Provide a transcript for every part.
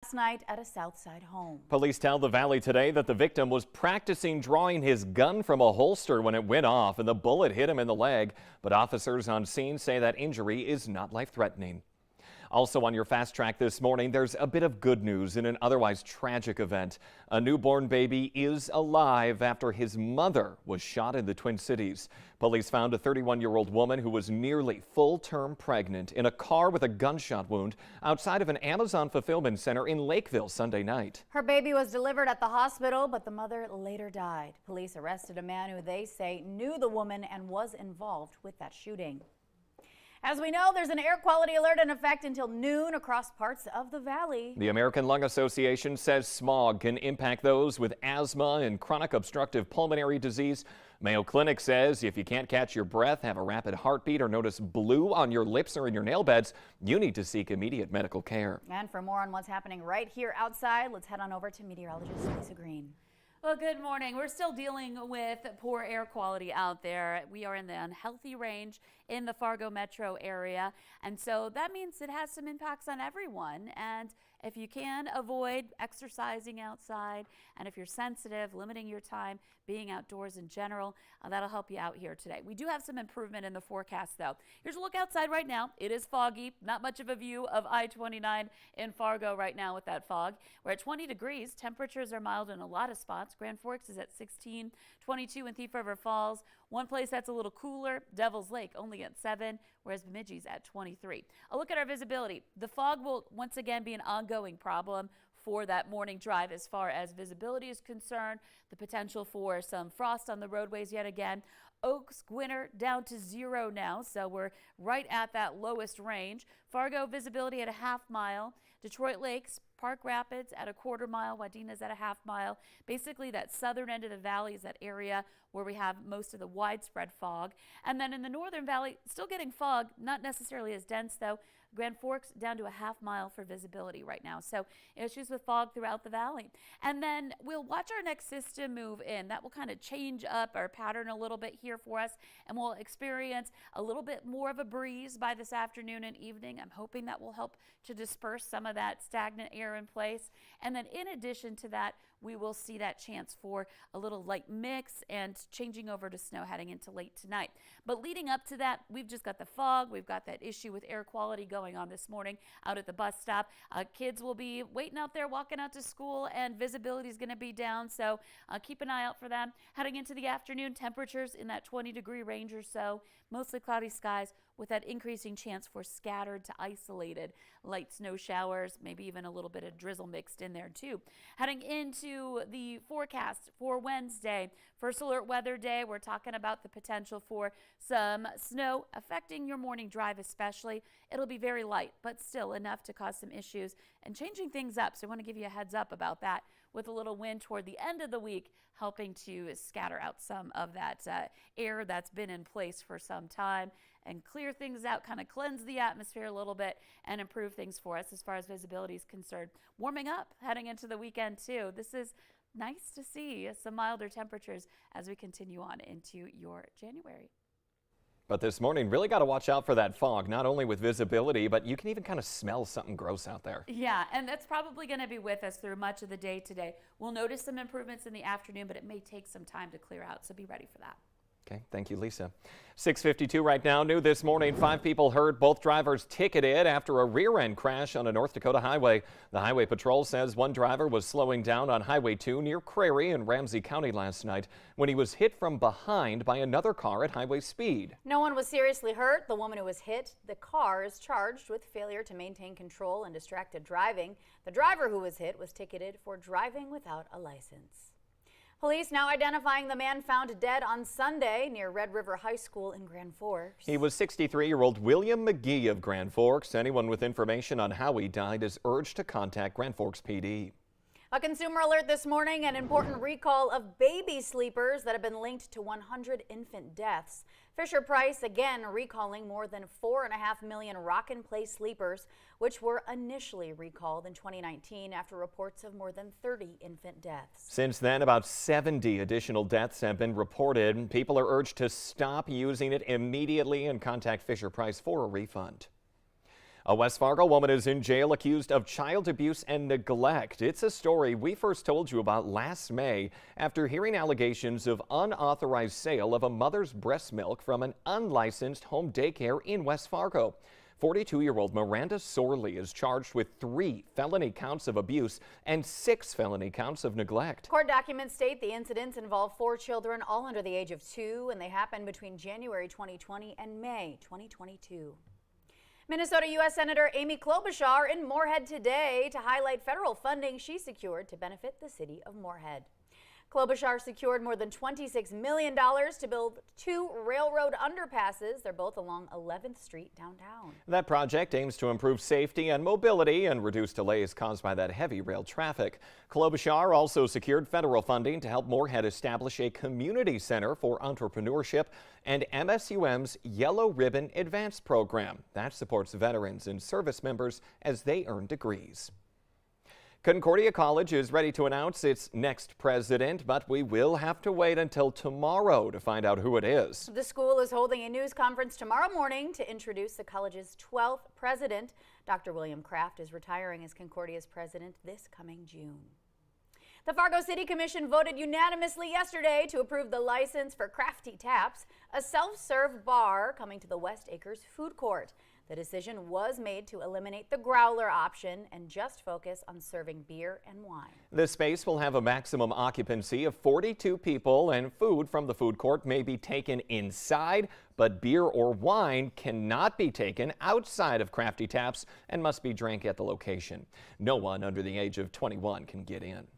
Last night at a Southside home. Police tell the Valley today that the victim was practicing drawing his gun from a holster when it went off and the bullet hit him in the leg. But officers on scene say that injury is not life-threatening. Also on your fast track this morning, there's a bit of good news in an otherwise tragic event. A newborn baby is alive after his mother was shot in the Twin Cities. Police found a 31-year-old woman who was nearly full-term pregnant in a car with a gunshot wound outside of an Amazon fulfillment center in Lakeville Sunday night. Her baby was delivered at the hospital, but the mother later died. Police arrested a man who they say knew the woman and was involved with that shooting. As we know, there's an air quality alert in effect until noon across parts of the valley. The American Lung Association says smog can impact those with asthma and chronic obstructive pulmonary disease. Mayo Clinic says if you can't catch your breath, have a rapid heartbeat, or notice blue on your lips or in your nail beds, you need to seek immediate medical care. And for more on what's happening right here outside, let's head on over to meteorologist Lisa Green. Well, good morning. We're still dealing with poor air quality out there. We are in the unhealthy range in the Fargo metro area, and so that means it has some impacts on everyone. And if you can avoid exercising outside, and if you're sensitive, limiting your time being outdoors in general, that'll help you out here today. We do have some improvement in the forecast, though. Here's a look outside right now. It is foggy. Not much of a view of I-29 in Fargo right now with that fog. We're at 20 degrees. Temperatures are mild in a lot of spots. Grand Forks is at 16, 22 in Thief River Falls. One place that's a little cooler, Devil's Lake, only at 7, whereas Bemidji's at 23. A look at our visibility. The fog will once again be an ongoing problem for that morning drive as far as visibility is concerned. The potential for some frost on the roadways yet again. Oaks, Gwinner down to 0 now, so we're right at that lowest range. Fargo visibility at a half mile. Detroit Lakes, Park Rapids at a quarter mile. Wadena's at a half mile. Basically, that southern end of the valley is that area where we have most of the widespread fog. And then in the northern valley, still getting fog, not necessarily as dense though. Grand Forks down to a half mile for visibility right now. So issues with fog throughout the valley. And then we'll watch our next system move in. That will kind of change up our pattern a little bit here for us, and we'll experience a little bit more of a breeze by this afternoon and evening. I'm hoping that will help to disperse some of that stagnant air in place. And then in addition to that, we will see that chance for a little light mix and changing over to snow heading into late tonight. But leading up to that, we've just got the fog. We've got that issue with air quality going on this morning out at the bus stop. Kids will be waiting out there walking out to school, and visibility is going to be down. So keep an eye out for them. Heading into the afternoon, temperatures in that 20-degree range or so. Mostly cloudy skies with that increasing chance for scattered to isolated light snow showers, maybe even a little bit of drizzle mixed in there too. Heading into the forecast for Wednesday, first alert weather day, we're talking about the potential for some snow affecting your morning drive especially. It'll be very light, but still enough to cause some issues and changing things up. So I want to give you a heads up about that, with a little wind toward the end of the week helping to scatter out some of that air that's been in place for some time and clear things out, kind of cleanse the atmosphere a little bit and improve things for us as far as visibility is concerned. Warming up heading into the weekend too. This is nice to see some milder temperatures as we continue on into your January. But this morning, really got to watch out for that fog, not only with visibility, but you can even kind of smell something gross out there. Yeah, and that's probably going to be with us through much of the day today. We'll notice some improvements in the afternoon, but it may take some time to clear out, so be ready for that. Okay, thank you, Lisa. 6:52 right now. New this morning, 5 people hurt, both drivers ticketed after a rear-end crash on a North Dakota highway. The Highway Patrol says one driver was slowing down on Highway 2 near Crary in Ramsey County last night when he was hit from behind by another car at highway speed. No one was seriously hurt. The woman who was hit, the car, is charged with failure to maintain control and distracted driving. The driver who was hit was ticketed for driving without a license. Police now identifying the man found dead on Sunday near Red River High School in Grand Forks. He was 63-year-old William McGee of Grand Forks. Anyone with information on how he died is urged to contact Grand Forks PD. A consumer alert this morning, an important recall of baby sleepers that have been linked to 100 infant deaths. Fisher-Price again recalling more than 4.5 million Rock-in-Place sleepers, which were initially recalled in 2019 after reports of more than 30 infant deaths. Since then, about 70 additional deaths have been reported. People are urged to stop using it immediately and contact Fisher-Price for a refund. A West Fargo woman is in jail accused of child abuse and neglect. It's a story we first told you about last May after hearing allegations of unauthorized sale of a mother's breast milk from an unlicensed home daycare in West Fargo. 42-year-old Miranda Sorley is charged with 3 felony counts of abuse and 6 felony counts of neglect. Court documents state the incidents involve 4 children, all under the age of 2, and they happened between January 2020 and May 2022. Minnesota U.S. Senator Amy Klobuchar in Moorhead today to highlight federal funding she secured to benefit the city of Moorhead. Klobuchar secured more than $26 million to build 2 railroad underpasses. They're both along 11th Street downtown. That project aims to improve safety and mobility and reduce delays caused by that heavy rail traffic. Klobuchar also secured federal funding to help Moorhead establish a community center for entrepreneurship and MSUM's Yellow Ribbon Advance program. That supports veterans and service members as they earn degrees. Concordia College is ready to announce its next president, but we will have to wait until tomorrow to find out who it is. The school is holding a news conference tomorrow morning to introduce the college's 12th president. Dr. William Kraft is retiring as Concordia's president this coming June. The Fargo City Commission voted unanimously yesterday to approve the license for Crafty Taps, a self-serve bar coming to the West Acres food court. The decision was made to eliminate the growler option and just focus on serving beer and wine. The space will have a maximum occupancy of 42 people, and food from the food court may be taken inside, but beer or wine cannot be taken outside of Crafty Taps and must be drank at the location. No one under the age of 21 can get in.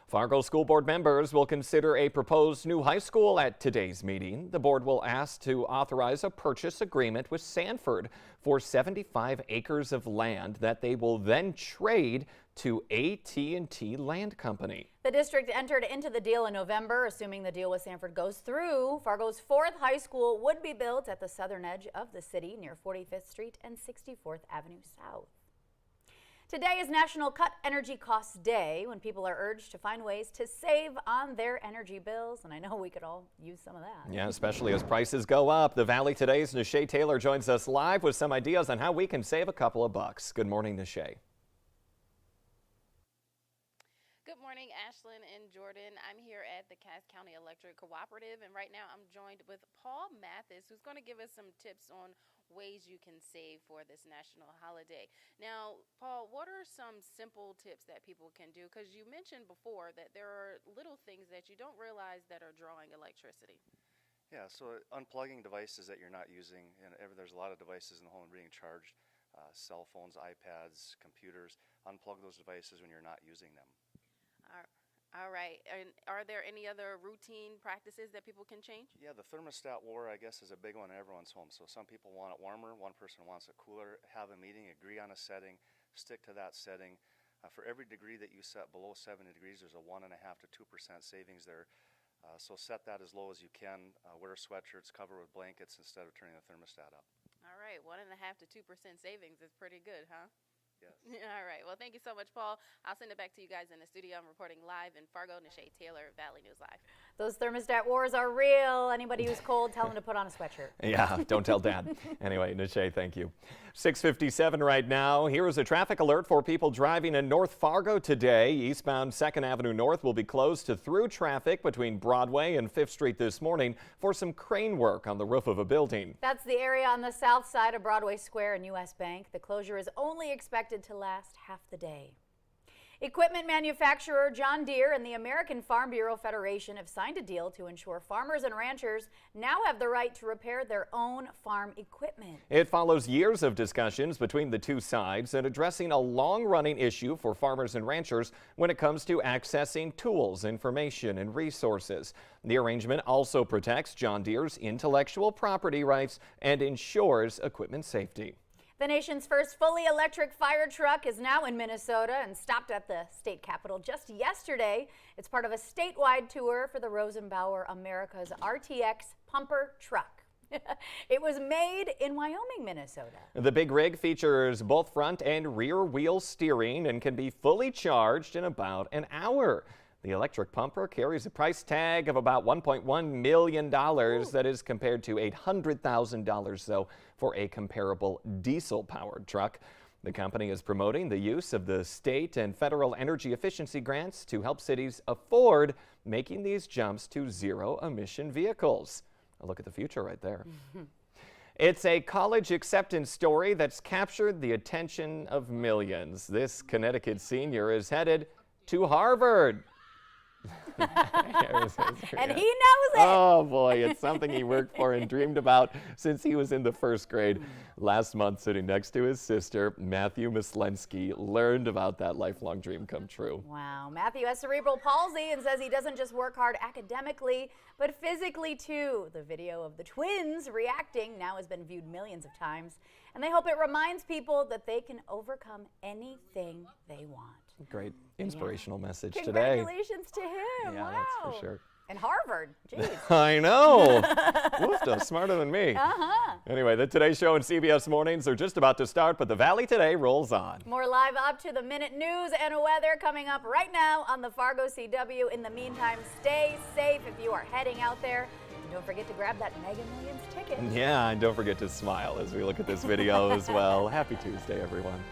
Fargo School Board members will consider a proposed new high school at today's meeting. The board will ask to authorize a purchase agreement with Sanford for 75 acres of land that they will then trade to AT&T Land Company. The district entered into the deal in November, assuming the deal with Sanford goes through. Fargo's 4th high school would be built at the southern edge of the city near 45th Street and 64th Avenue South. Today is National Cut Energy Costs Day, when people are urged to find ways to save on their energy bills, and I know we could all use some of that. Yeah, especially as prices go up. The Valley Today's Nishay Taylor joins us live with some ideas on how we can save a couple of bucks. Good morning, Nishay. Good morning, Ashlyn and Jordan. I'm here at the Cass County Electric Cooperative, and right now I'm joined with Paul Mathis, who's going to give us some tips on ways you can save for this national holiday. Now, Paul, what are some simple tips that people can do? Because you mentioned before that there are little things that you don't realize that are drawing electricity. Yeah, so unplugging devices that you're not using, and there's a lot of devices in the home being charged, cell phones, iPads, computers. Unplug those devices when you're not using them. All right. And are there any other routine practices that people can change? Yeah, the thermostat war, I guess, is a big one in everyone's home. So some people want it warmer, one person wants it cooler. Have a meeting, agree on a setting, stick to that setting. For every degree that you set below 70 degrees, there's a 1.5% to 2% savings there. So set that as low as you can. Wear sweatshirts, cover with blankets instead of turning the thermostat up. All right. 1.5% to 2% savings is pretty good, huh? Yes. All right. Well, thank you so much, Paul. I'll send it back to you guys in the studio. I'm reporting live in Fargo. Nishay Taylor, Valley News Live. Those thermostat wars are real. Anybody who's cold, tell them to put on a sweatshirt. Yeah, don't tell Dad. Anyway, Nishay, thank you. 6:57 right now. Here is a traffic alert for people driving in North Fargo today. Eastbound 2nd Avenue North will be closed to through traffic between Broadway and 5th Street this morning for some crane work on the roof of a building. That's the area on the south side of Broadway Square and U.S. Bank. The closure is only expected to last half the day. Equipment manufacturer John Deere and the American Farm Bureau Federation have signed a deal to ensure farmers and ranchers now have the right to repair their own farm equipment. It follows years of discussions between the two sides and addressing a long-running issue for farmers and ranchers when it comes to accessing tools, information, and resources. The arrangement also protects John Deere's intellectual property rights and ensures equipment safety. The nation's first fully electric fire truck is now in Minnesota and stopped at the state capitol just yesterday. It's part of a statewide tour for the Rosenbauer America's RTX pumper truck. It was made in Wyoming, Minnesota. The big rig features both front and rear wheel steering and can be fully charged in about an hour. The electric pumper carries a price tag of about $1.1 million. That is compared to $800,000, though, for a comparable diesel-powered truck. The company is promoting the use of the state and federal energy efficiency grants to help cities afford making these jumps to zero-emission vehicles. A look at the future right there. It's a college acceptance story that's captured the attention of millions. This Connecticut senior is headed to Harvard. And he knows it. Oh boy, it's something he worked for and dreamed about since he was in the first grade. Last month, sitting next to his sister, Matthew Myslensky learned about that lifelong dream come true. Wow. Matthew has cerebral palsy and says he doesn't just work hard academically, but physically too. The video of the twins reacting now has been viewed millions of times, and they hope it reminds people that they can overcome anything they want. Great inspirational message today. Congratulations to him. Yeah, Wow. that's for sure. And Harvard. Jeez. I know. Woofda, smarter than me. Uh-huh. Anyway, the Today Show and CBS Mornings are just about to start, but the Valley Today rolls on. More live up-to-the-minute news and weather coming up right now on the Fargo CW. In the meantime, stay safe if you are heading out there. And don't forget to grab that Mega Millions ticket. Yeah, and don't forget to smile as we look at this video as well. Happy Tuesday, everyone.